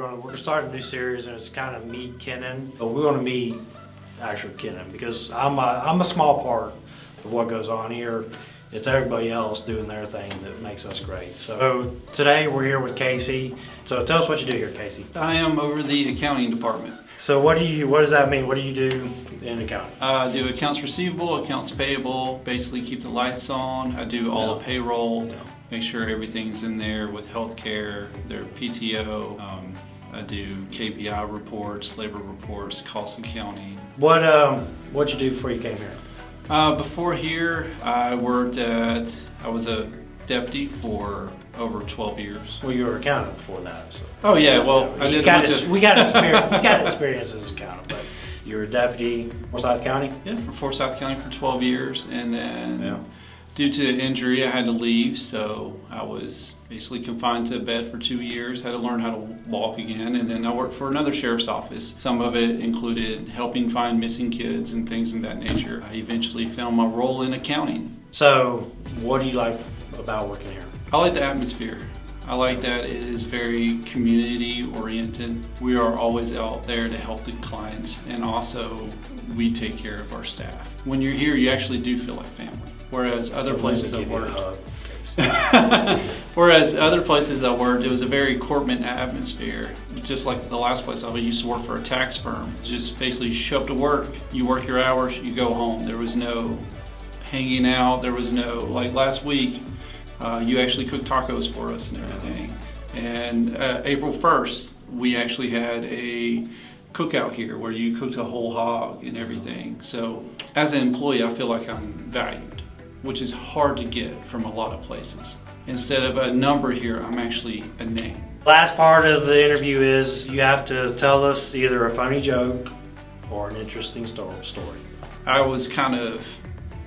We're starting a new series, and it's kind of meet Kennon, but we want to meet actual Kennon because I'm a small part of what goes on here. It's everybody else doing their thing that makes us great. So today we're here with Kacey. So tell us what you do here, Kacey. I am over the accounting department. So what does that mean? What do you do in accounting? I do accounts receivable, accounts payable, basically keep the lights on. I do all the payroll, make sure everything's in there with healthcare, their PTO. I do KPI reports, labor reports, cost accounting. What'd you do before you came here? Before here, I was a deputy for over 12 years. Well, you were accountant before that. So. Oh yeah, well, we got experience. He's got experience as an accountant, but you were a deputy Forsyth County. Yeah, for Forsyth County for 12 years, and then due to injury, I had to leave, so I was basically confined to a bed for 2 years. Had to learn how to walk again, and then I worked for another sheriff's office. Some of it included helping find missing kids and things of that nature. I eventually found my role in accounting. So, what do you like about working here? I like the atmosphere. I like that it is very community oriented. We are always out there to help the clients, and also we take care of our staff. When you're here, you actually do feel like family. Whereas other places I've worked, it was a very corporate atmosphere. Just like the last place I used to work for a tax firm. Just basically you show up to work, you work your hours, you go home. There was no hanging out. There was no, like last week, you actually cooked tacos for us and everything. And April 1st, we actually had a cookout here where you cooked a whole hog and everything. So as an employee, I feel like I'm valued, which is hard to get from a lot of places. Instead of a number here, I'm actually a name. Last part of the interview is you have to tell us either a funny joke or an interesting story. I was kind of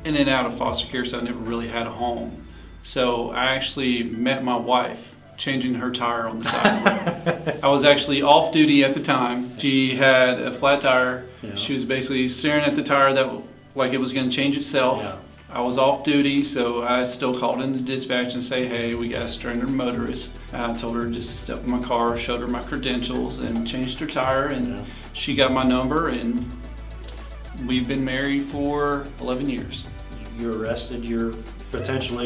in and out of foster care, so I never really had a home. So I actually met my wife changing her tire on the sidewalk. I was actually off duty at the time. She had a flat tire. Yeah. She was basically staring at the tire that like it was going to change itself. Yeah. I was off duty, so I still called into dispatch and say, hey, we got a stranded motorist. I told her just to step in my car, showed her my credentials, and changed her tire, and she got my number, and we've been married for 11 years. You arrested your potential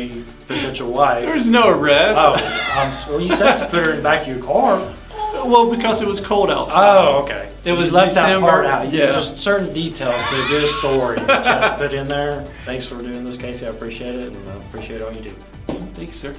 wife. There's no arrest. Oh, well, you said to put her in the back of your car. Well, because it was cold outside. Oh, okay. It was left December. That part out. Yeah. Just certain details to a good story that you have to put in there. Thanks for doing this, Kacey. I appreciate it, and I appreciate all you do. Thanks, sir.